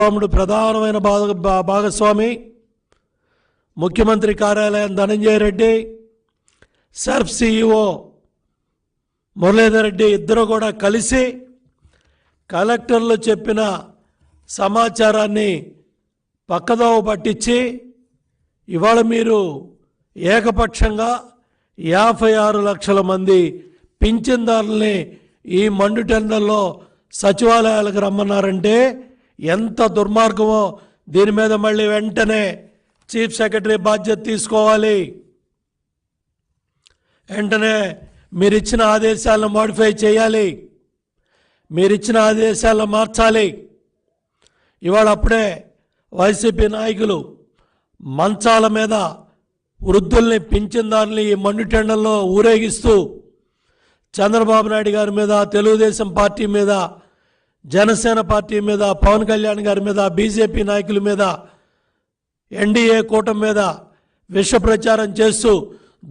ప్రధానమైన భాగస్వామి ముఖ్యమంత్రి కార్యాలయం ధనంజయ రెడ్డి, సర్ఫ్ సిఇఓ మురళీధర్ రెడ్డి ఇద్దరు కూడా కలిసి కలెక్టర్లు చెప్పిన సమాచారాన్ని పక్కదోవ పట్టించి ఇవాళ మీరు ఏకపక్షంగా 56 లక్షల మంది పింఛన్దారుల్ని ఈ మండుటెండల్లో సచివాలయాలకు రమ్మన్నారంటే ఎంత దుర్మార్గమో దీని మీద మళ్ళీ వెంటనే చీఫ్ సెక్రటరీ బాధ్యత తీసుకోవాలి. వెంటనే మీరిచ్చిన ఆదేశాలను మోడిఫై చేయాలి, మీరిచ్చిన ఆదేశాలను మార్చాలి. ఇవాళ అప్పుడే వైసీపీ నాయకులు మంచాల మీద వృద్ధుల్ని పింఛన్దారుల్ని ఈ మండుటెండల్లో ఊరేగిస్తూ చంద్రబాబు నాయుడు గారి మీద, తెలుగుదేశం పార్టీ మీద, జనసేన పార్టీ మీద, పవన్ కళ్యాణ్ గారి మీద, బీజేపీ నాయకుల మీద, ఎన్డీఏ కూటమి మీద విష ప్రచారం చేస్తూ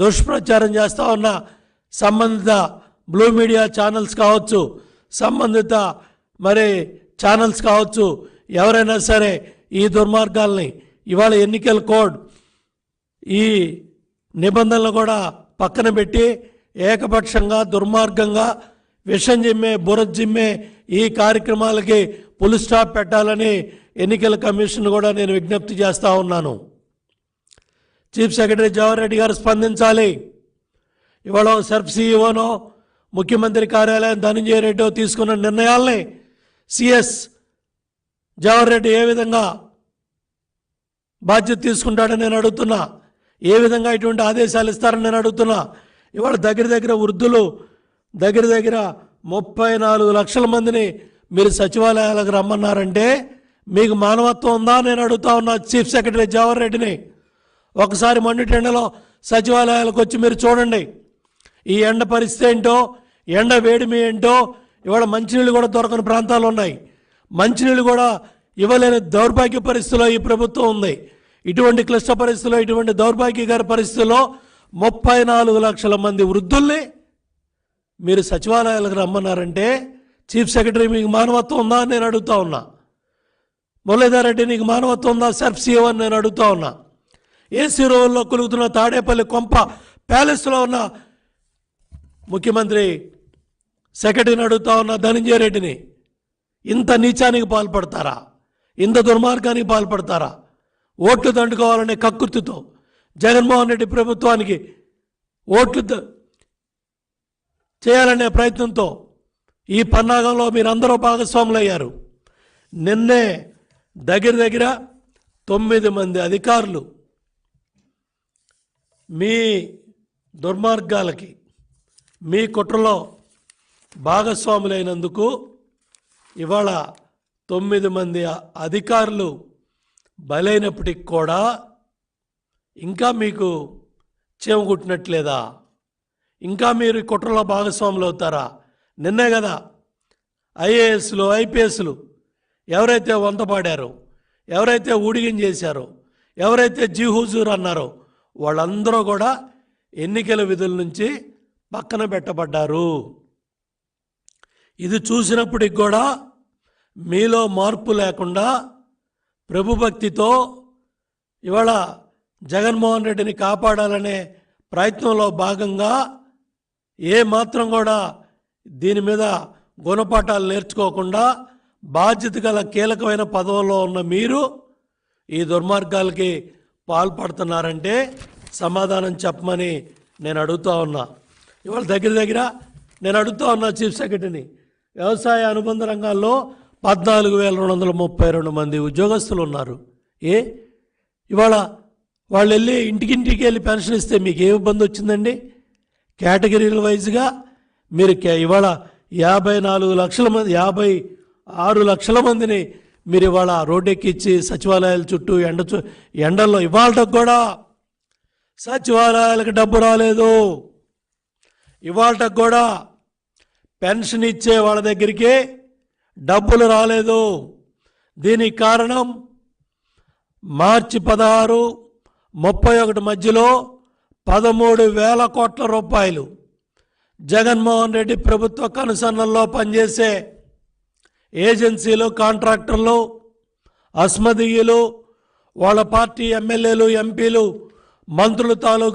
దుష్ప్రచారం చేస్తూ ఉన్న సంబంధిత బ్లూ మీడియా ఛానల్స్ కావచ్చు, సంబంధిత ఛానల్స్ కావచ్చు, ఎవరైనా సరే ఈ దుర్మార్గాల్ని ఇవాళ ఎన్నికల కోడ్ ఈ నిబంధనలు కూడా పక్కన పెట్టి ఏకపక్షంగా దుర్మార్గంగా విషం జిమ్మే బురద జిమ్మే ఈ కార్యక్రమాలకి ఫుల్ స్టాప్ పెట్టాలని ఎన్నికల కమిషన్ కూడా నేను విజ్ఞప్తి చేస్తూ ఉన్నాను. చీఫ్ సెక్రటరీ జవహర్ రెడ్డి గారు స్పందించాలి. ఇవాళ సర్ఫ్ సిఇఓనో ముఖ్యమంత్రి కార్యాలయం ధనంజయ రెడ్డి తీసుకున్న నిర్ణయాల్ని సిఎస్ జవహర్ రెడ్డి ఏ విధంగా బాధ్యత తీసుకుంటాడని నేను అడుగుతున్నా, ఏ విధంగా ఇటువంటి ఆదేశాలు ఇస్తారని నేను అడుగుతున్నా. ఇవాళ దగ్గర వృద్ధులు దగ్గర 34 లక్షల మందిని మీరు సచివాలయాలకు రమ్మన్నారంటే మీకు మానవత్వం ఉందా నేను అడుగుతా ఉన్నా చీఫ్ సెక్రటరీ జవహర్ రెడ్డిని. ఒకసారి మండుటెండలో సచివాలయాలకు వచ్చి మీరు చూడండి ఈ ఎండ పరిస్థితి ఏంటో, ఎండ వేడిమి ఏంటో. ఇవాళ మంచినీళ్ళు కూడా దొరకని ప్రాంతాలు ఉన్నాయి, మంచినీళ్ళు కూడా ఇవ్వలేని దౌర్భాగ్య పరిస్థితిలో ఈ ప్రభుత్వం ఉంది. ఇటువంటి క్లిష్ట పరిస్థితుల్లో, ఇటువంటి దౌర్భాగ్యకర పరిస్థితుల్లో 34 లక్షల మంది వృద్ధుల్ని మీరు సచివాలయాలకు రమ్మన్నారంటే చీఫ్ సెక్రటరీ మీకు మానవత్వం ఉందా అని నేను అడుగుతా ఉన్నా. మురళీధర్ రెడ్డి నీకు మానవత్వం ఉందా సర్ఫ్ సిఇఓ అని నేను అడుగుతా ఉన్నా. ఏసీ రోడ్లో కొలుగుతున్న తాడేపల్లి కొంప ప్యాలెస్లో ఉన్న ముఖ్యమంత్రి సెక్రటరీని అడుగుతా ఉన్న ధనంజయ రెడ్డిని, ఇంత నీచానికి పాల్పడతారా, ఇంత దుర్మార్గానికి పాల్పడతారా? ఓట్లు దండుకోవాలనే కక్కుర్తితో జగన్మోహన్ రెడ్డి ప్రభుత్వానికి ఓట్లు చేయాలనే ప్రయత్నంతో ఈ పన్నాగంలో మీరందరూ భాగస్వాములు అయ్యారు. నిన్నే దగ్గర 9 మంది అధికారులు మీ దుర్మార్గాలకి, మీ కుట్రలో భాగస్వాములైనందుకు ఇవాళ 9 మంది అధికారులు బలైనప్పటికి కూడా ఇంకా మీకు చేమగుట్టినట్లేదా? ఇంకా మీరు కుట్రలో భాగస్వాములు అవుతారా? నిన్నే కదా ఐఏఎస్లు, ఐపీఎస్లు ఎవరైతే వంతపాడారో, ఎవరైతే ఊడిగం చేశారో, ఎవరైతే జీహుజూర్ అన్నారో వాళ్ళందరూ కూడా ఎన్నికల విధుల నుంచి పక్కన పెట్టబడ్డారు. ఇది చూసినప్పటికి కూడా మీలో మార్పు లేకుండా ప్రభుభక్తితో ఇవాళ జగన్మోహన్ రెడ్డిని కాపాడాలనే ప్రయత్నంలో భాగంగా ఏ మాత్రం కూడా దీని మీద గుణపాఠాలు నేర్చుకోకుండా బాధ్యత గల కీలకమైన పదవుల్లో ఉన్న మీరు ఈ దుర్మార్గాలకి పాల్పడుతున్నారంటే సమాధానం చెప్పమని నేను అడుగుతూ ఉన్నా. ఇవాళ దగ్గర నేను అడుగుతూ ఉన్నా చీఫ్ సెక్రటరీని, వ్యవసాయ అనుబంధ రంగాల్లో 14,232 మంది ఉద్యోగస్తులు ఉన్నారు. ఇవాళ వాళ్ళు వెళ్ళి ఇంటికి వెళ్ళి పెన్షన్ ఇస్తే మీకు ఏ ఇబ్బంది వచ్చిందండి? కేటగిరీల వైజ్గా మీరు ఇవాళ 54 లక్షల మంది, 56 లక్షల మందిని మీరు ఇవాళ రోడ్డెక్కిచ్చి సచివాలయాల చుట్టూ ఎండల్లో ఇవాళకు కూడా సచివాలయాలకు డబ్బు రాలేదు. ఇవాళకు కూడా పెన్షన్ ఇచ్చే వాళ్ళ దగ్గరికి డబ్బులు రాలేదు. దీనికి కారణం మార్చి 16, 31 మధ్యలో 13,000 కోట్ల రూపాయలు జగన్మోహన్ రెడ్డి ప్రభుత్వ కనుసన్నల్లో పనిచేసే ఏజెన్సీలు, కాంట్రాక్టర్లు, అస్మదీయులు, వాళ్ళ పార్టీ ఎమ్మెల్యేలు, ఎంపీలు, మంత్రుల తాలూకు